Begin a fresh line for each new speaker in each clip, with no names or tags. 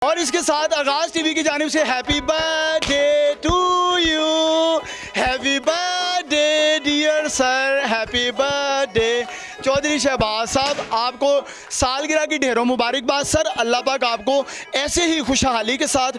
और इसके साथ आगाज़ टीवी की जानिब से happy birthday to you, happy birthday dear sir, happy birthday Chaudhary Shahbaz साहब। आपको सालगिरह की ढेरों मुबारकबाद सर। अल्लाह पाक आपको ऐसे ही खुशहाली के साथ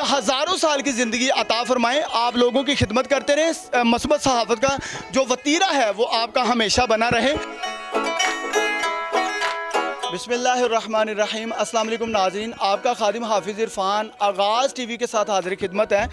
हज़ारों साल की ज़िंदगी अता फ़रमाएँ। आप लोगों की खिदमत करते रहें। मसबत सहाफ़त का जो वतीरा है वो आपका हमेशा बना रहे। बिस्मिल्लाहिर्रहमानिर्रहीम। अस्सलाम वालेकुम नाज़रीन, आपका खादिम हाफिज़ इरफ़ान आगाज़ टीवी के साथ हाज़िर खिदमत है।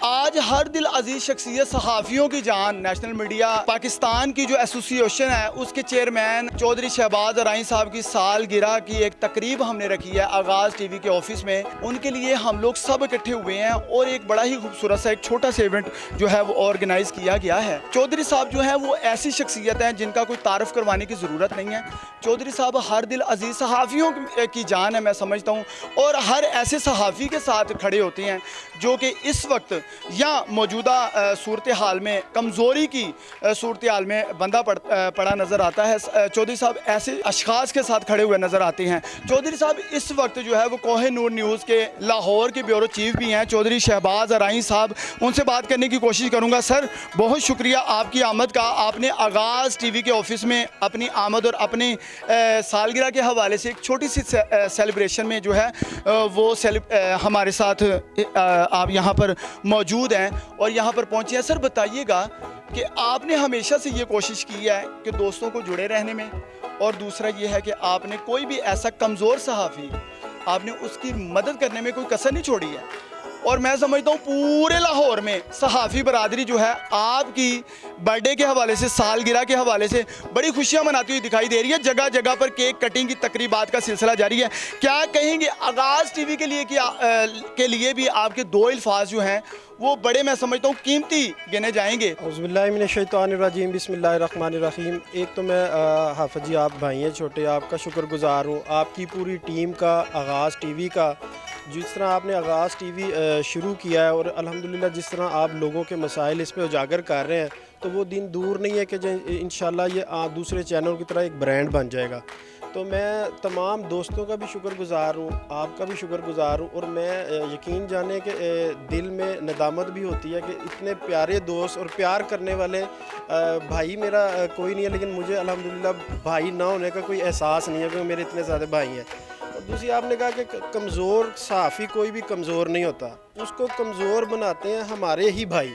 आज हर दिल अजीज़ शख्सियत सहाफ़ियों की जान नेशनल मीडिया पाकिस्तान की जो एसोसिएशन है उसके चेयरमैन चौधरी शहबाज अराई साहब की सालगिरह की एक तकरीब हमने रखी है आगाज़ टीवी के ऑफिस में। उनके लिए हम लोग सब इकट्ठे हुए हैं और एक बड़ा ही खूबसूरत सा एक छोटा सा इवेंट जो है वो ऑर्गेनाइज़ किया गया है। चौधरी साहब जो है वो ऐसी शख्सियत हैं जिनका कोई तारफ़ करवाने की ज़रूरत नहीं है। चौधरी साहब हर दिल अजीज़ सहाफ़ियों की जान है, मैं समझता हूँ, और हर ऐसे सहाफ़ी के साथ खड़े होते हैं जो कि इस वक्त या मौजूदा सूरत हाल में कमज़ोरी की सूरत हाल में बंदा पड़ा नज़र आता है। चौधरी साहब ऐसे अशख़ास के साथ खड़े हुए नज़र आते हैं। चौधरी साहब इस वक्त जो है वो कोह-ए-नूर न्यूज़ के लाहौर के ब्यूरो चीफ़ भी हैं, चौधरी शहबाज अराई साहब। उनसे बात करने की कोशिश करूँगा। सर, बहुत शुक्रिया आपकी आमद का। आपने आगाज़ टीवी के ऑफिस में अपनी आमद और अपने सालगिरह के हवाले से एक छोटी सी सेलिब्रेशन में जो है वो हमारे साथ आप यहाँ पर मौजूद हैं और यहाँ पर पहुँचे हैं। सर, बताइएगा कि आपने हमेशा से ये कोशिश की है कि दोस्तों को जुड़े रहने में, और दूसरा ये है कि आपने कोई भी ऐसा कमज़ोर सहाफ़ी आपने उसकी मदद करने में कोई कसर नहीं छोड़ी है। और मैं समझता हूँ पूरे लाहौर में सहाफ़ी बरादरी जो है आपकी बर्थडे के हवाले से, सालगिरह के हवाले से बड़ी खुशियाँ मनाती हुई दिखाई दे रही है। जगह जगह पर केक कटिंग की तकरीबात का सिलसिला जारी है। क्या कहेंगे आगाज़ टीवी के लिए भी आपके दो अल्फाज जो हैं वो बड़े, मैं समझता हूँ, कीमती गिने जाएंगे?
औज़ुबिल्लाहि मिनश्शैतानिर्रजीम, बिस्मिल्लाहिर्रहमानिर्रहीम। एक तो मैं हाफ़िज़ जी, आप भाई हैं छोटे, आपका शुक्रगुज़ार हूँ, आपकी पूरी टीम का, आगाज़ टीवी का। जिस तरह आपने आगाज़ टीवी शुरू किया है और अल्हम्दुलिल्लाह जिस तरह आप लोगों के मसाइल इस पे उजागर कर रहे हैं, तो वो दिन दूर नहीं है कि इंशाल्लाह ये दूसरे चैनल की तरह एक ब्रांड बन जाएगा। तो मैं तमाम दोस्तों का भी शुक्रगुज़ार हूँ, आपका भी शुक्रगुज़ार हूँ, और मैं यकीन जाने के दिल में नदामत भी होती है कि इतने प्यारे दोस्त और प्यार करने वाले भाई मेरा कोई नहीं है, लेकिन मुझे अल्हम्दुलिल्लाह भाई ना होने का कोई एहसास नहीं है क्योंकि मेरे इतने ज़्यादा भाई हैं। और दूसरी, आपने कहा कि कमज़ोर सहाफ़ी कोई भी कमज़ोर नहीं होता, उसको कमज़ोर बनाते हैं हमारे ही भाई।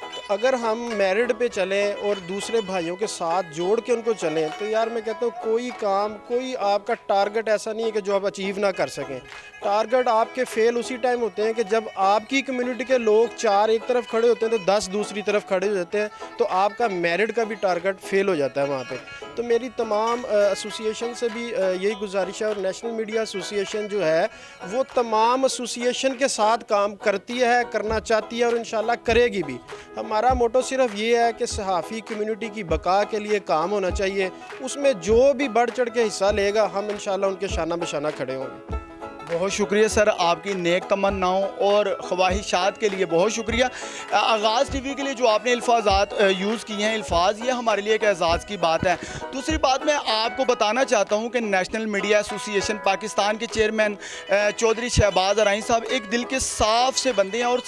तो अगर हम मेरिट पे चलें और दूसरे भाइयों के साथ जोड़ के उनको चलें, तो यार मैं कहता हूँ कोई काम, कोई आपका टारगेट ऐसा नहीं है कि जो आप अचीव ना कर सकें। टारगेट आपके फेल उसी टाइम होते हैं कि जब आपकी कम्युनिटी के लोग 4 एक तरफ खड़े होते हैं तो 10 दूसरी तरफ खड़े हो जाते हैं, तो आपका मेरिट का भी टारगेट फेल हो जाता है वहाँ पे। तो मेरी तमाम एसोसिएशन से भी यही गुजारिश है, और नेशनल मीडिया एसोसिएशन जो है वो तमाम एसोसिएशन के साथ काम करती है, करना चाहती है और इंशाल्लाह करेगी भी। हमारा मोटो सिर्फ ये है कि सहाफ़ी कम्युनिटी की बका के लिए काम होना चाहिए, उसमें जो भी बढ़ चढ़ के हिस्सा लेगा हम इंशाल्लाह उनके शाना बशाना खड़े होंगे।
बहुत शुक्रिया सर, आपकी नेक तमन्नाओं और ख्वाहिशात के लिए बहुत शुक्रिया। आगाज़ टीवी के लिए जो आपने अल्फाजात यूज़ किए हैं, अल्फाज, ये हमारे लिए एक एज़ाज़ की बात है। दूसरी बात, मैं आपको बताना चाहता हूँ कि नेशनल मीडिया एसोसिएशन पाकिस्तान के चेयरमैन चौधरी शहबाज अराई साहब एक दिल के साफ़ से बंदे हैं और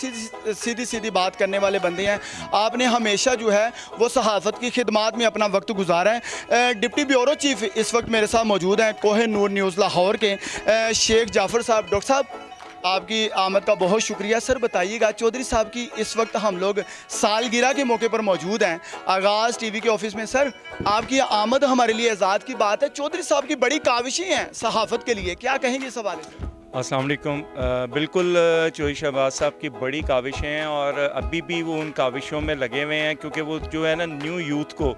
सीधी सीधी बात करने वाले बंदे हैं। आपने हमेशा जो है वो सहाफ़त की खिदमात में अपना वक्त गुजारा है। डिप्टी ब्यूरो चीफ़ इस वक्त मेरे साथ मौजूद हैं कोह-ए-नूर न्यूज़ लाहौर के शेख जाफ़र साहब। डॉक्टर साहब, आपकी आमद का बहुत शुक्रिया। सर, बताइएगा, चौधरी साहब की इस वक्त हम लोग सालगिरह के मौके पर मौजूद हैं आगाज़ टीवी के ऑफिस में। सर, आपकी आमद हमारे लिए एज़ाज़ की बात है। चौधरी साहब की बड़ी काविशें हैं सहाफ़त के लिए, क्या कहेंगे इस हवाले से?
अस्सलाम वालेकुम। बिल्कुल, चौधरी शहबाज साहब की बड़ी काविशें हैं और अभी भी वो उन काविशों में लगे हुए हैं, क्योंकि वो जो है ना, न्यू यूथ को,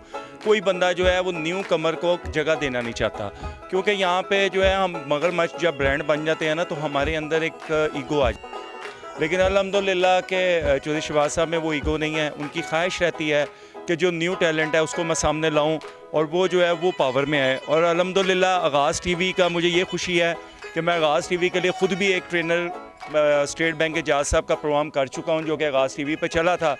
कोई बंदा जो है वो न्यू कमर को जगह देना नहीं चाहता, क्योंकि यहाँ पे जो है हम मगरमच्छ जब ब्रांड बन जाते हैं ना तो हमारे अंदर एक ईगो आ जाती है। लेकिन अल्हम्दुलिल्लाह के चौधरी शहबाज साहब में वो ईगो नहीं है। उनकी ख्वाहिश रहती है कि जो न्यू टैलेंट है उसको मैं सामने लाऊँ और वो जो है वो पावर में आए। और अल्हम्दुलिल्लाह आगाज़ टीवी का मुझे ये खुशी है कि मैं आगाज़ टीवी के लिए ख़ुद भी एक ट्रेनर स्टेट बैंक के जाज साहब का प्रोग्राम कर चुका हूँ जो कि आगाज़ टीवी पे चला था,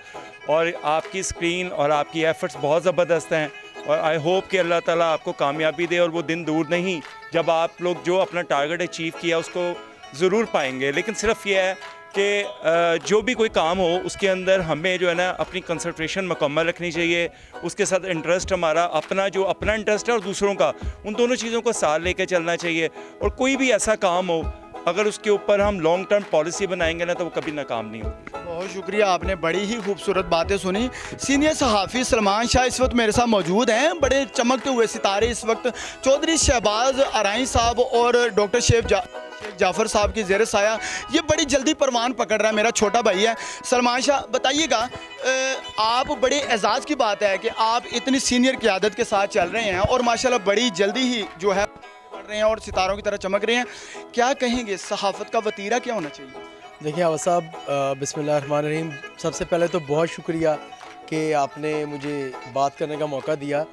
और आपकी स्क्रीन और आपकी एफ़र्ट्स बहुत ज़बरदस्त हैं। और आई होप कि अल्लाह ताला आपको कामयाबी दे, और वो दिन दूर नहीं जब आप लोग जो अपना टारगेट अचीव किया उसको ज़रूर पाएंगे। लेकिन सिर्फ ये है कि जो भी कोई काम हो उसके अंदर हमें जो है ना अपनी कंसंट्रेशन मुकम्मल रखनी चाहिए, उसके साथ इंटरेस्ट हमारा अपना जो अपना इंटरेस्ट है और दूसरों का, उन दोनों चीज़ों को साथ लेके चलना चाहिए। और कोई भी ऐसा काम हो अगर उसके ऊपर हम लॉन्ग टर्म पॉलिसी बनाएंगे ना तो वो कभी नाकाम नहीं होगी।
बहुत शुक्रिया, आपने बड़ी ही खूबसूरत बातें सुनी। सीनियर सहाफ़ी सलमान शाह इस वक्त मेरे साथ मौजूद हैं। बड़े चमकते हुए सितारे इस वक्त चौधरी शहबाज आराई साहब और डॉक्टर शेख जाफ़र साहब की ज़ेर साया ये बड़ी जल्दी परवान पकड़ रहा है। मेरा छोटा भाई है सलमान शाह, बताइएगा आप बड़े एजाज़ की बात है कि आप इतनी सीनियर क़यादत के साथ चल रहे हैं और माशाल्लाह बड़ी जल्दी ही जो है बढ़ रहे हैं और सितारों की तरह चमक रहे हैं। क्या कहेंगे, सहाफ़त का वतीरा क्या होना चाहिए?
देखिए आवाज़ साहब, बिस्मिल्लाहिर्रहमानिर्रहीम, सबसे पहले तो बहुत शुक्रिया कि आपने मुझे बात करने का मौका दिया।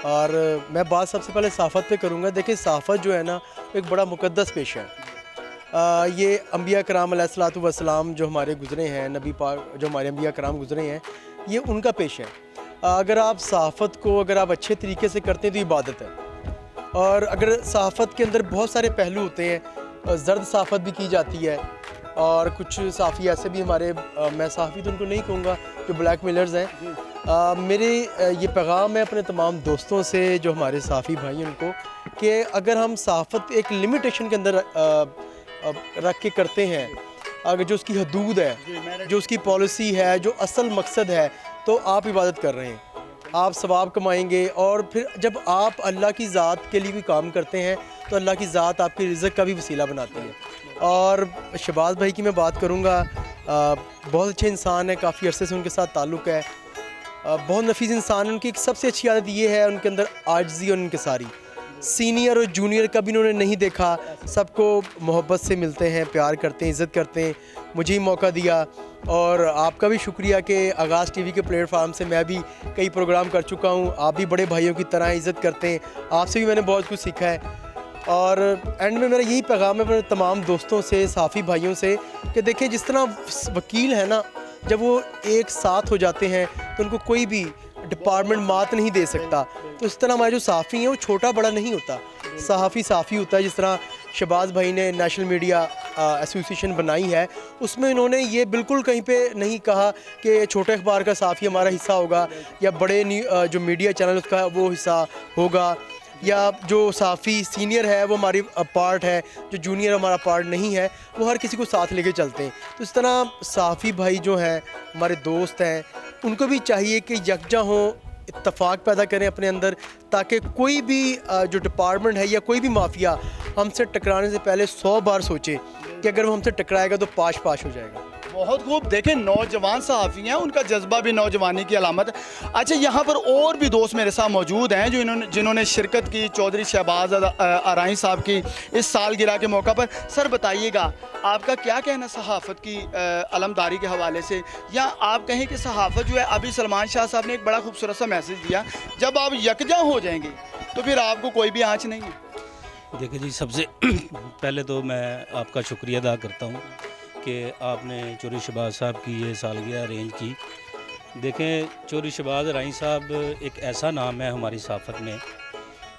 और मैं बात सबसे पहले सहाफ़त पे करूँगा। देखिए सहाफ़त जो है ना एक बड़ा मुक़द्दस पेशा है। ये अम्बिया कराम अलैहिस्सलातु वस्सलाम जो हमारे गुज़रे हैं, नबी पाक जो हमारे अम्बिया कराम गुज़रे हैं, ये उनका पेशा है। अगर आप सहाफ़त को अगर आप अच्छे तरीके से करते हैं तो इबादत है। और अगर सहाफ़त के अंदर बहुत सारे पहलू होते हैं, ज़र्द सहाफ़त भी की जाती है और कुछ सहाफ़ी ऐसे भी हमारे, मैं सहाफ़ी तो उनको नहीं कहूँगा, जो ब्लैक मेलर्स हैं। मेरे ये पैगाम है अपने तमाम दोस्तों से जो हमारे सहाफ़ी भाई हैं उनको, कि अगर हम सहाफ़त एक लिमिटेशन के अंदर रख के करते हैं, अगर जो उसकी हदूद है, जो उसकी पॉलिसी है, जो असल मकसद है, तो आप इबादत कर रहे हैं, आप सवाब कमाएंगे। और फिर जब आप अल्लाह की ज़ात के लिए भी काम करते हैं तो अल्लाह की ज़ात आपकी रिज़्क़ का भी वसीला बनाती है। और शहबाज भाई की मैं बात करूँगा, बहुत अच्छे इंसान है, काफ़ी अरसे से उनके साथ ताल्लुक़ है, बहुत नफीस इंसान है। उनकी एक सबसे अच्छी आदत ये है, उनके अंदर आजिज़ी और इनकिसारी। सीनियर और जूनियर कभी इन्होंने नहीं देखा, सबको मोहब्बत से मिलते हैं, प्यार करते हैं, इज़्ज़त करते हैं। मुझे ही मौका दिया और आपका भी शुक्रिया कि आगाज़ टीवी के प्लेटफार्म से मैं भी कई प्रोग्राम कर चुका हूँ। आप भी बड़े भाइयों की तरह इज़्ज़त करते हैं, आपसे भी मैंने बहुत कुछ सीखा है। और एंड में मेरा यही पैगाम है अपने तमाम दोस्तों से, साफ़ी भाइयों से, कि देखिए जिस तरह वकील है ना, जब वो एक साथ हो जाते हैं तो उनको कोई भी डिपार्टमेंट मात नहीं दे सकता। तो इस तरह हमारे जो सहाफ़ी हैं वो छोटा बड़ा नहीं होता, सहाफ़ी साफ़ी होता है। जिस तरह शहबाज भाई ने नेशनल मीडिया एसोसिएशन बनाई है, उसमें इन्होंने ये बिल्कुल कहीं पे नहीं कहा कि छोटे अखबार का सहाफ़ी हमारा हिस्सा होगा या बड़े जो मीडिया चैनल उसका वो हिस्सा होगा, या जो सहाफ़ी सीनियर है वो हमारी पार्ट है, जो जूनियर हमारा पार्ट नहीं है, वो हर किसी को साथ लेके चलते हैं। तो इस तरह सहाफ़ी भाई जो हैं हमारे दोस्त हैं, उनको भी चाहिए कि यकजा हों, इत्तफाक पैदा करें अपने अंदर, ताकि कोई भी जो डिपार्टमेंट है या कोई भी माफिया हमसे टकराने से पहले 100 बार सोचे कि अगर वो हमसे टकराएगा तो पाश पाश हो जाएगा।
बहुत खूब। देखें, नौजवान सहाफ़ी हैं, उनका जज्बा भी नौजवानी की अलामत है। अच्छा, यहाँ पर और भी दोस्त मेरे साथ मौजूद हैं जो जिन्होंने शिरकत की चौधरी शहबाज आराई साहब की इस सालगिरह के मौका पर। सर बताइएगा, आपका क्या कहना सहाफ़त की अलमदारी के हवाले से, या आप कहें कि सहाफ़त जो है, अभी सलमान शाह साहब ने एक बड़ा खूबसूरत सा मैसेज दिया, जब आप यकजा हो जाएंगे तो फिर आपको कोई भी आँच नहीं है।
देखिए जी, सबसे पहले तो मैं आपका शुक्रिया अदा करता हूँ कि आपने चौधरी शहबाज साहब की ये सालगिरह अरेंज की। देखें, चौधरी शहबाज आराई साहब एक ऐसा नाम है हमारी सहाफ़त में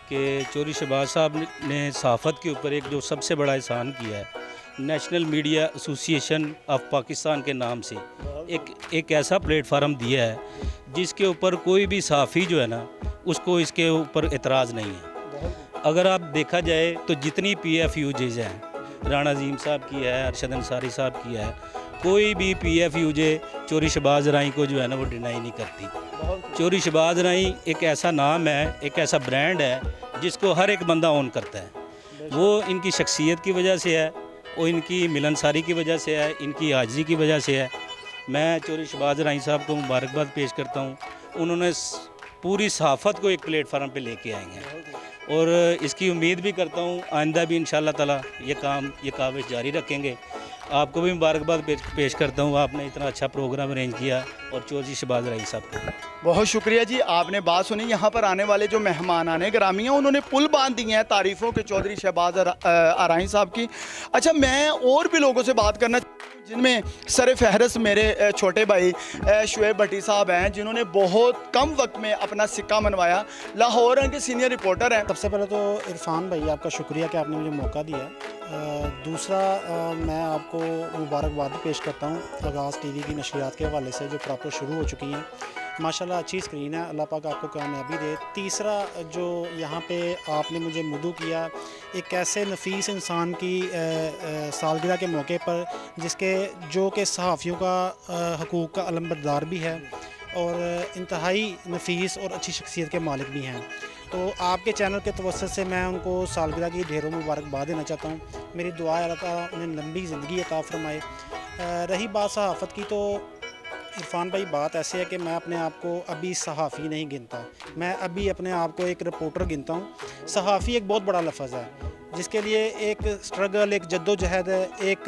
कि चौधरी शहबाज साहब ने सहाफ़त के ऊपर एक जो सबसे बड़ा एहसान किया है, national media association of Pakistan के नाम से एक ऐसा प्लेटफार्म दिया है जिसके ऊपर कोई भी सहाफ़ी जो है ना, उसको इसके ऊपर एतराज़ नहीं है। अगर आप देखा जाए तो जितनी PFUJs हैं, राणा अजीम साहब की है, अरशद अंसारी साहब की है, कोई भी PFUJ चौधरी शहबाज आराई को जो है ना वो डिनाई नहीं करती। चौधरी शहबाज आराई एक ऐसा नाम है, एक ऐसा ब्रांड है जिसको हर एक बंदा ओन करता है। वो इनकी शख्सियत की वजह से है, वो इनकी मिलनसारी की वजह से है, इनकी आजिज़ी की वजह से है। मैं चौधरी शहबाज आराई साहब को मुबारकबाद पेश करता हूँ। उन्होंने पूरी सहाफ़त को एक प्लेटफार्म पे लेके आए हैं और इसकी उम्मीद भी करता हूँ आइंदा भी इंशाअल्लाह ताला ये काविश जारी रखेंगे। आपको भी मुबारकबाद पेश करता हूँ, आपने इतना अच्छा प्रोग्राम अरेंज किया, और चौधरी शहबाज आराई साहब को
बहुत शुक्रिया जी, आपने बात सुनी। यहाँ पर आने वाले जो मेहमान आने ग्रामी हैं, उन्होंने पुल बांध दिए हैं तारीफ़ों के चौधरी शहबाज आराई साहब की। अच्छा, मैं और भी लोगों से बात करना, जिनमें सर फहरस्त मेरे छोटे भाई शुएब भट्टी साहब हैं, जिन्होंने बहुत कम वक्त में अपना सिक्का मनवाया। लाहौर के सीनियर रिपोर्टर हैं।
सबसे पहले तो इरफान भाई, आपका शुक्रिया कि आपने मुझे मौका दिया। दूसरा मैं आपको मुबारकबाद पेश करता हूँ आगाज़ टीवी की नशरियात के हवाले से जो प्रॉपर शुरू हो चुकी हैं। माशाल्लाह अच्छी स्क्रीन है, अल्लाह पाक आपको कामयाबी दे। तीसरा जो यहाँ पे आपने मुझे मदऊ किया एक ऐसे नफीस इंसान की सालगिरह के मौके पर जिसके जो कि सहाफ़ियों का हकूक़ का अलमबरदार भी है और इंतहाई नफीस और अच्छी शख्सियत के मालिक भी हैं। तो आपके चैनल के तवस्सुत से मैं उनको सालगिरह की ढेरों मुबारकबाद देना चाहता हूँ। मेरी दुआ है अल्लाह ताला उन्हें लंबी ज़िंदगी अता फरमाए। रही बात सहाफ़त की, तो इरफान भाई बात ऐसे है कि मैं अपने आप को अभी सहाफ़ी नहीं गिनता, मैं अभी अपने आप को एक रिपोर्टर गिनता हूँ। सहाफ़ी एक बहुत बड़ा लफ्ज़ है जिसके लिए एक स्ट्रगल, एक जद्दोजहद है, एक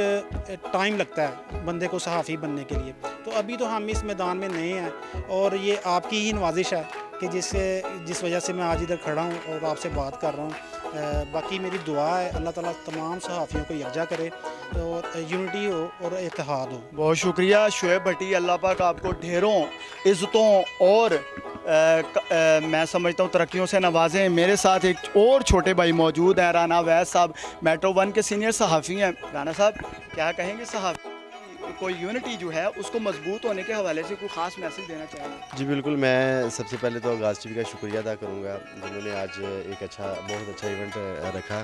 टाइम लगता है बंदे को सहाफ़ी बनने के लिए। तो अभी तो हम इस मैदान में नए हैं और ये आपकी ही नवाजिश है कि जिस वजह से मैं आज इधर खड़ा हूँ और आपसे बात कर रहा हूँ। बाकी मेरी दुआ है अल्लाह ताला तमाम सहाफ़ियों को यकजा करे और यूनिटी हो और इत्तेहाद हो।
बहुत शुक्रिया शुएब भट्टी, अल्लाह पाक आपको ढेरों इज़्ज़तों और मैं समझता हूँ तरक्कियों से नवाजें। मेरे साथ एक और छोटे भाई मौजूद हैं, राना वैद साहब, मेट्रो 1 के सीनियर सहाफ़ी हैं। राना साहब क्या कहेंगे, सहाफ़ी कोई यूनिटी जो है उसको मजबूत होने के हवाले से कोई ख़ास मैसेज देना चाहेंगे?
जी बिल्कुल, मैं सबसे पहले तो आगाज़ टीवी का शुक्रिया अदा करूँगा जिन्होंने आज एक बहुत अच्छा इवेंट रखा,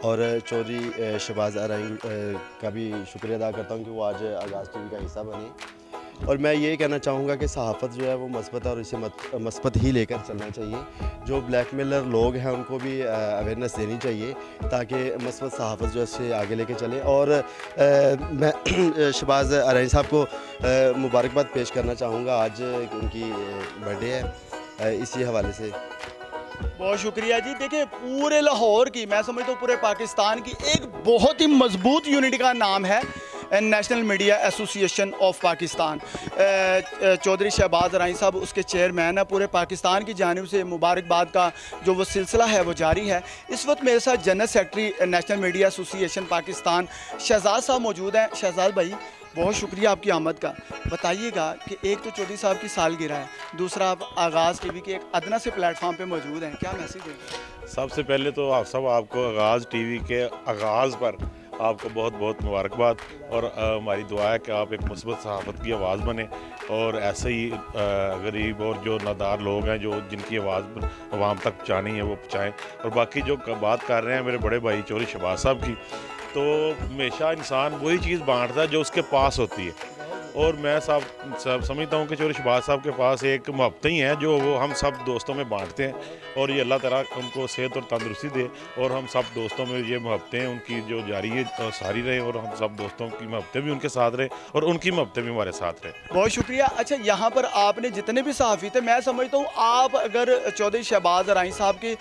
और चौधरी शहबाज आराई का भी शुक्रिया अदा करता हूँ कि वो आज आगाज़ टीवी का हिस्सा बने। और मैं ये कहना चाहूँगा कि सहाफ़त जो है वो मस्बत है और इसे मस्बत ही लेकर चलना चाहिए। जो ब्लैकमेलर लोग हैं उनको भी अवेयरनेस देनी चाहिए ताकि मस्बत सहाफ़त जो है इससे आगे लेके चले। और मैं शहबाज आराई साहब को मुबारकबाद पेश करना चाहूँगा, आज उनकी बर्थडे है, इसी हवाले से।
बहुत शुक्रिया जी। देखिए पूरे लाहौर की, मैं समझता हूँ पूरे पाकिस्तान की एक बहुत ही मजबूत यूनिटी का नाम है national media association of Pakistan. Chaudhry Shahbaz Arai साहब उसके चेयरमैन है। पूरे पाकिस्तान की जानिब से मुबारकबाद का जो वो सिलसिला है वो जारी है। इस वक्त मेरे साथ general secretary national media association Pakistan Shahzad साहब मौजूद हैं। शहजाद भाई बहुत शुक्रिया आपकी आमद का। बताइएगा कि एक तो चौधरी साहब की सालगिरह है, दूसरा आप आगाज़ टीवी के एक अदना से प्लेटफॉर्म पे मौजूद हैं, क्या मैसेज देंगे?
सबसे पहले तो आपको आगाज़ टीवी के आगाज़ पर आपको बहुत बहुत मुबारकबाद, और हमारी दुआ है कि आप एक मुस्बत सहाफ़त की आवाज़ बने और ऐसे ही गरीब और जो नादार लोग हैं जो जिनकी आवाज़ आवाम तक पहुँचानी है वो पहुँचाएँ। और बाकी जो बात कर रहे हैं मेरे बड़े भाई चौधरी शहबाज साहब की, तो हमेशा इंसान वही चीज़ बांटता है जो उसके पास होती है, और मैं सब समझता हूँ कि चौधरी शहबाज साहब के पास एक मोहब्बतें ही हैं जो वो हम सब दोस्तों में बांटते हैं, और ये अल्लाह ताला उनको सेहत और तंदुरुस्ती दे और हम सब दोस्तों में ये मोहब्बतें उनकी जो जारी है सारी रहे, और हम सब दोस्तों की मोहब्बतें भी उनके साथ रहे और उनकी मोहब्बतें भी हमारे साथ रहे।
बहुत शुक्रिया। अच्छा, यहाँ पर आपने जितने भी सहाफ़ी थे, मैं समझता हूँ आप अगर चौधरी शहबाज आराई साहब की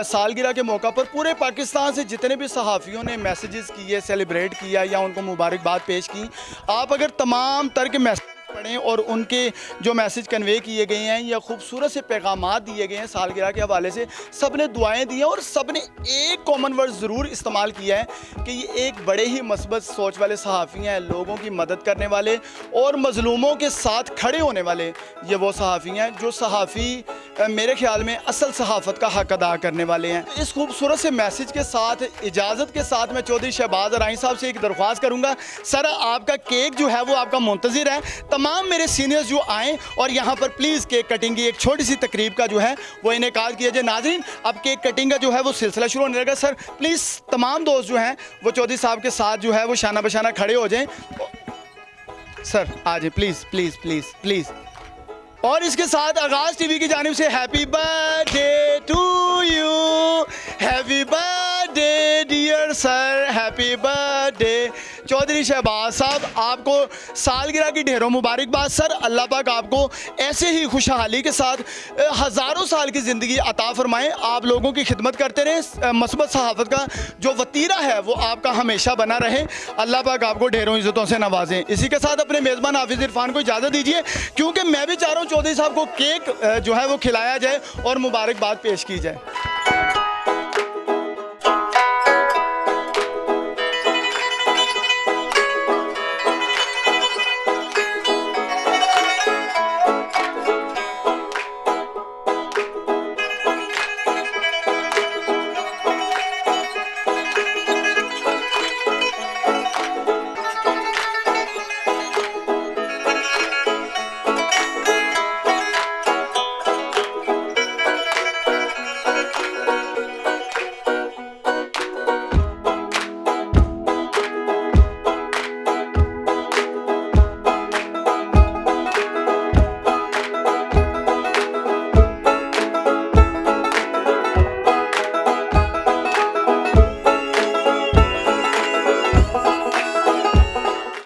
सालगिरह के मौका पर पूरे पाकिस्तान से जितने भी सहाफ़ियों ने मैसेजेस किए, सेलिब्रेट किया या उनको मुबारकबाद पेश की, आप अगर तमाम तरह के मैसेज पढ़ें और उनके जो मैसेज कन्वे किए गए हैं या खूबसूरत से पैगामात दिए गए हैं सालगिरह के हवाले से, सब ने दुआएं दी हैं और सब ने एक कॉमन वर्ड ज़रूर इस्तेमाल किया है कि ये एक बड़े ही मस्बत सोच वाले सहाफ़ी हैं, लोगों की मदद करने वाले और मज़लूमों के साथ खड़े होने वाले ये वो सहाफ़ी हैं जो सहाफ़ी मेरे ख्याल में असल सहाफ़त का हक़ अदा करने वाले हैं। इस खूबसूरत से मैसेज के साथ, इजाज़त के साथ, मैं चौधरी शहबाज आराई साहब से एक दरख्वास्त करूँगा, सर आपका केक जो है वो आपका मुंतज़िर है। तमाम मेरे सीनियर्स जो आएँ और यहाँ पर प्लीज़ केक कटिंग की एक छोटी सी तकरीब का जो है वो इनेकाद किया जाए। नाज़रीन, अब केक कटिंग का जो है वो सिलसिला शुरू होने लगा। सर प्लीज़ तमाम दोस्त जो हैं वो चौधरी साहब के साथ जो है वो शाना बशाना खड़े हो जाएँ। सर आ जाए प्लीज़ प्लीज़ प्लीज़ प्लीज़। और इसके साथ आगाज़ टीवी की जानिब से happy birthday to you, happy birthday dear sir, happy birthday. Chaudhary Shahbaz साहब आपको सालगिरह की ढेरों मुबारकबाद। सर अल्लाह पाक आपको ऐसे ही खुशहाली के साथ हज़ारों साल की ज़िंदगी अता फरमाएँ, आप लोगों की खिदमत करते रहें, मस्बत सहाफ़त का जो वतीरा है वो आपका हमेशा बना रहे। अल्लाह पाक आपको ढेरों इज़्ज़तों से नवाजें। इसी के साथ अपने मेज़बान हाफिज़ इरफान को इजाज़त दीजिए, क्योंकि मैं भी चाह रहा हूँ चौधरी साहब को केक जो है वो खिलाया जाए और मुबारकबाद पेश की जाए।